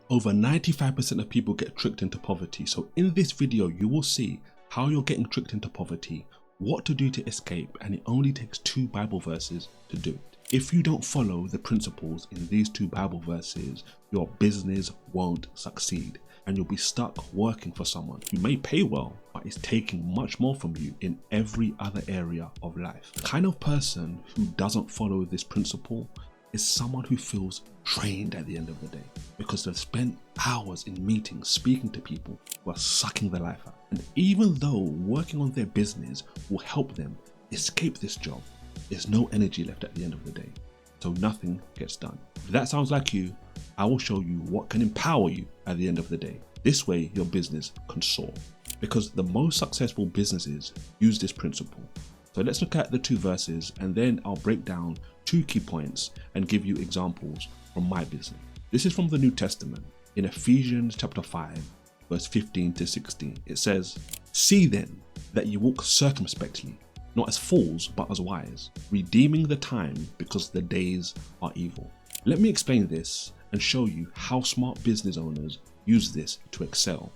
Over 95% of people get tricked into poverty. So in this video, you will see how you're getting tricked into poverty, what to do to escape, and it only takes 2 Bible verses to do it. If you don't follow the principles in these 2 Bible verses, your business won't succeed and you'll be stuck working for someone who may pay well, but is taking much more from you in every other area of life. The kind of person who doesn't follow this principle is someone who feels drained at the end of the day because they've spent hours in meetings speaking to people who are sucking their life out. And even though working on their business will help them escape this job, there's no energy left at the end of the day, so nothing gets done. If that sounds like you, I will show you what can empower you at the end of the day. This way your business can soar, because the most successful businesses use this principle. So let's look at the 2 verses and then I'll break down 2 key points and give you examples from my business. This is from the New Testament in Ephesians chapter 5 verse 15 to 16. It says, "See then that you walk circumspectly, not as fools but as wise, redeeming the time because the days are evil." Let me explain this and show you how smart business owners use this to excel,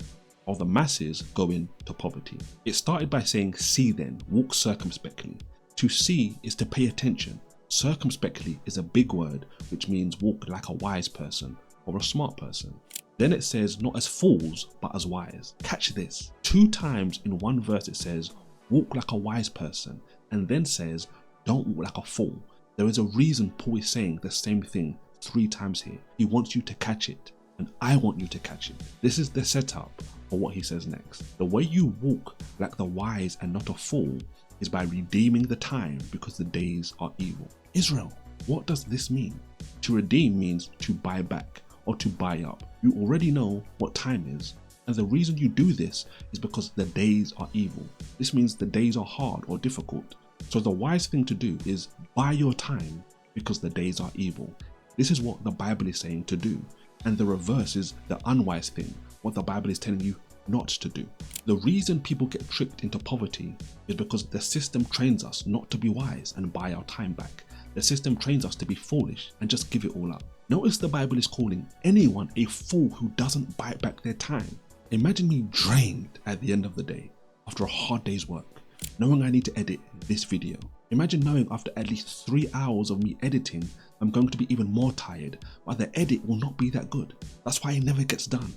while the masses go into poverty. It started by saying, "See then, walk circumspectly." To see is to pay attention. Circumspectly is a big word which means walk like a wise person or a smart person. Then it says, not as fools but as wise. Catch this. 2 times in one verse it says, walk like a wise person, and then says, don't walk like a fool. There is a reason Paul is saying the same thing 3 times here. He wants you to catch it, and I want you to catch it. This is the setup for what he says next. The way you walk like the wise and not a fool is by redeeming the time because the days are evil. Israel, what does this mean? To redeem means to buy back or to buy up. You already know what time is, and the reason you do this is because the days are evil. This means the days are hard or difficult. So the wise thing to do is buy your time because the days are evil. This is what the Bible is saying to do, and the reverse is the unwise thing, what the Bible is telling you not to do. The reason people get tricked into poverty is because the system trains us not to be wise and buy our time back. The system trains us to be foolish and just give it all up. Notice the Bible is calling anyone a fool who doesn't buy back their time. Imagine me drained at the end of the day after a hard day's work, knowing I need to edit this video. Imagine knowing after at least 3 hours of me editing, I'm going to be even more tired, but the edit will not be that good. That's why it never gets done.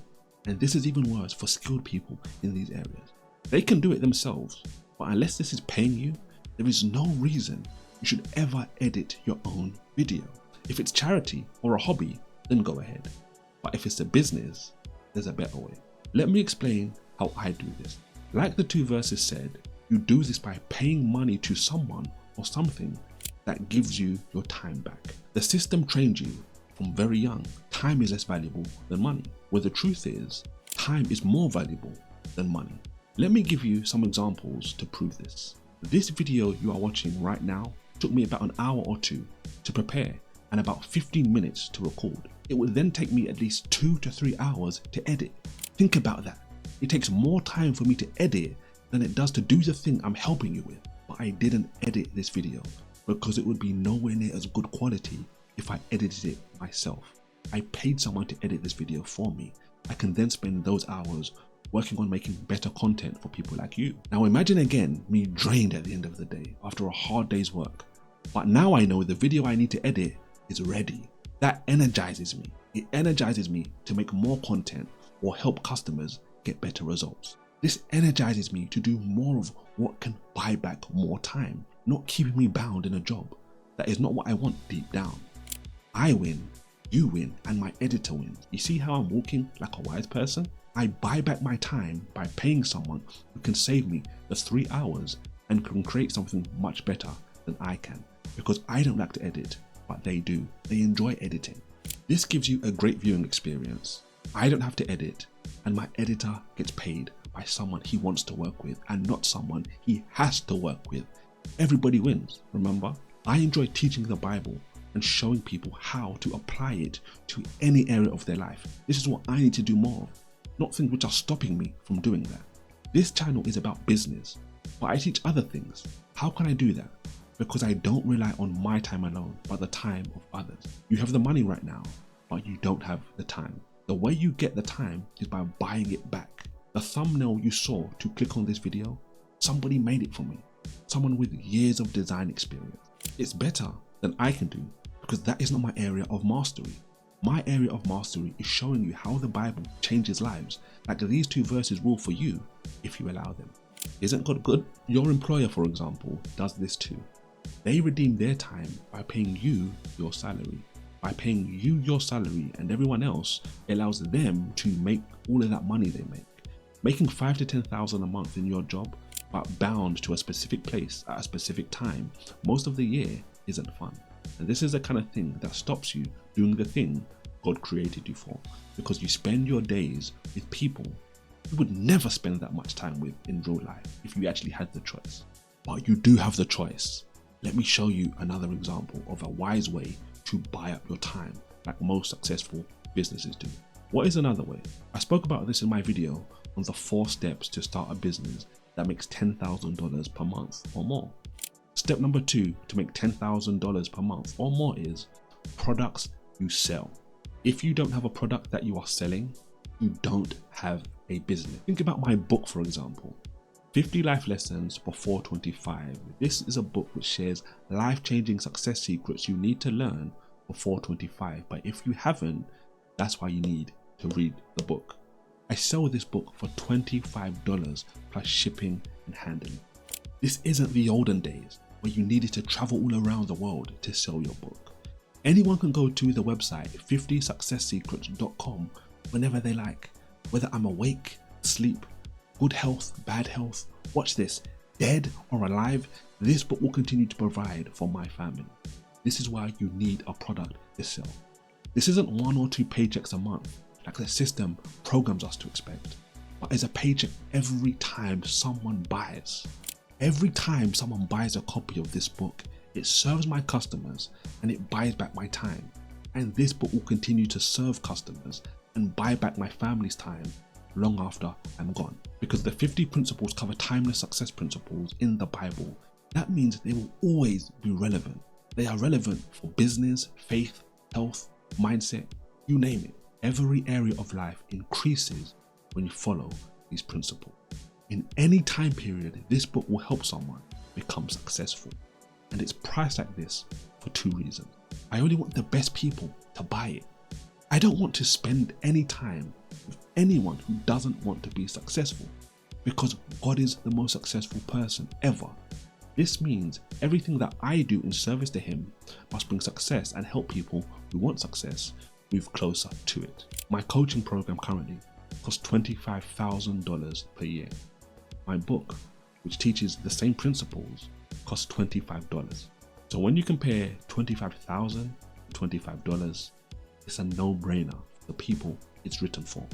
And this is even worse for skilled people in these areas. They can do it themselves, but unless this is paying you, there is no reason you should ever edit your own video. If it's charity or a hobby, then go ahead. But if it's a business, there's a better way. Let me explain how I do this. Like the 2 verses said, you do this by paying money to someone or something that gives you your time back. The system trained you from very young. Time is less valuable than money, where the truth is, time is more valuable than money. Let me give you some examples to prove this. This video you are watching right now took me about an hour or 2 to prepare and about 15 minutes to record. It would then take me at least 2 to 3 hours to edit. Think about that. It takes more time for me to edit than it does to do the thing I'm helping you with. But I didn't edit this video because it would be nowhere near as good quality if I edited it myself. I paid someone to edit this video for me. I can then spend those hours working on making better content for people like you. Now imagine again me drained at the end of the day after a hard day's work. But now I know the video I need to edit is ready. That energizes me. It energizes me to make more content or help customers get better results. This energizes me to do more of what can buy back more time, not keeping me bound in a job. That is not what I want deep down. I win, you win, and my editor wins. You see how I'm walking like a wise person? I buy back my time by paying someone who can save me the 3 hours and can create something much better than I can. Because I don't like to edit, but they do. They enjoy editing. This gives you a great viewing experience. I don't have to edit, and my editor gets paid by someone he wants to work with and not someone he has to work with. Everybody wins, remember? I enjoy teaching the Bible and showing people how to apply it to any area of their life. This is what I need to do more of, not things which are stopping me from doing that. This channel is about business, but I teach other things. How can I do that? Because I don't rely on my time alone, but the time of others. You have the money right now, but you don't have the time. The way you get the time is by buying it back. The thumbnail you saw to click on this video, somebody made it for me. Someone with years of design experience. It's better than I can do because that is not my area of mastery. My area of mastery is showing you how the Bible changes lives, like these 2 verses will for you if you allow them. Isn't God good? Your employer, for example, does this too. They redeem their time by paying you your salary. By paying you your salary and everyone else, it allows them to make all of that money they make. Making 5 to 10,000 a month in your job, but bound to a specific place at a specific time most of the year isn't fun. And this is the kind of thing that stops you doing the thing God created you for, because you spend your days with people you would never spend that much time with in real life if you actually had the choice. But you do have the choice. Let me show you another example of a wise way to buy up your time, like most successful businesses do. What is another way? I spoke about this in my video on the 4 steps to start a business that makes $10,000 per month or more. Step number 2 to make $10,000 per month or more is products you sell. If you don't have a product that you are selling, you don't have a business. Think about my book, for example, 50 Life Lessons Before 25. This is a book which shares life-changing success secrets you need to learn before 25. But if you haven't, that's why you need to read the book. I sell this book for $25 plus shipping and handling. This isn't the olden days where you needed to travel all around the world to sell your book. Anyone can go to the website 50successsecrets.com whenever they like, whether I'm awake, asleep, good health, bad health, watch this, dead or alive, this book will continue to provide for my family. This is why you need a product to sell. This isn't 1 or 2 paychecks a month, like the system programs us to expect, but it's a paycheck every time someone buys. Every time someone buys a copy of this book, it serves my customers and it buys back my time. And this book will continue to serve customers and buy back my family's time long after I'm gone. Because the 50 principles cover timeless success principles in the Bible, that means they will always be relevant. They are relevant for business, faith, health, mindset, you name it. Every area of life increases when you follow these principles. In any time period, this book will help someone become successful. And it's priced like this for 2 reasons. I only want the best people to buy it. I don't want to spend any time with anyone who doesn't want to be successful, because God is the most successful person ever. This means everything that I do in service to Him must bring success and help people who want success move closer to it. My coaching program currently costs $25,000 per year. My book, which teaches the same principles, costs $25. So when you compare $25,000 to $25, it's a no-brainer for the people it's written for.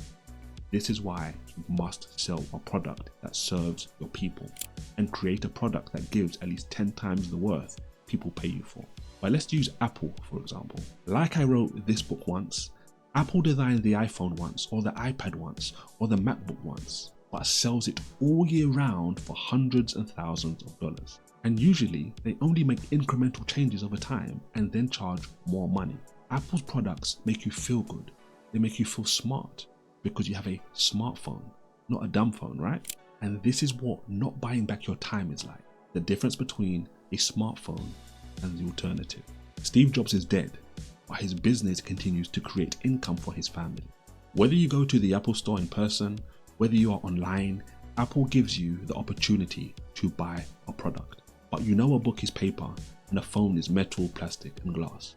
This is why you must sell a product that serves your people and create a product that gives at least 10 times the worth people pay you for. But let's use Apple, for example. Like I wrote this book once, Apple designed the iPhone once, or the iPad once, or the MacBook once, but sells it all year round for hundreds and thousands of dollars. And usually they only make incremental changes over time and then charge more money. Apple's products make you feel good. They make you feel smart because you have a smartphone, not a dumb phone, right? And this is what not buying back your time is like. The difference between a smartphone and the alternative. Steve Jobs is dead, but his business continues to create income for his family. Whether you go to the Apple store in person, whether you are online, Apple gives you the opportunity to buy a product. But you know a book is paper and a phone is metal, plastic and glass.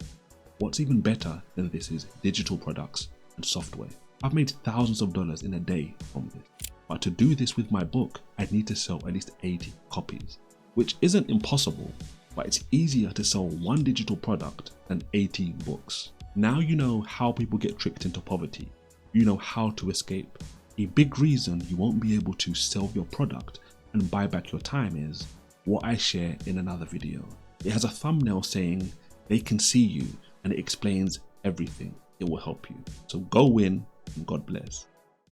What's even better than this is digital products and software. I've made thousands of dollars in a day from this. But to do this with my book, I'd need to sell at least 80 copies, which isn't impossible, but it's easier to sell 1 digital product than 80 books. Now you know how people get tricked into poverty. You know how to escape. A big reason you won't be able to sell your product and buy back your time is what I share in another video. It has a thumbnail saying they can see you, and it explains everything. It will help you. So go win and God bless.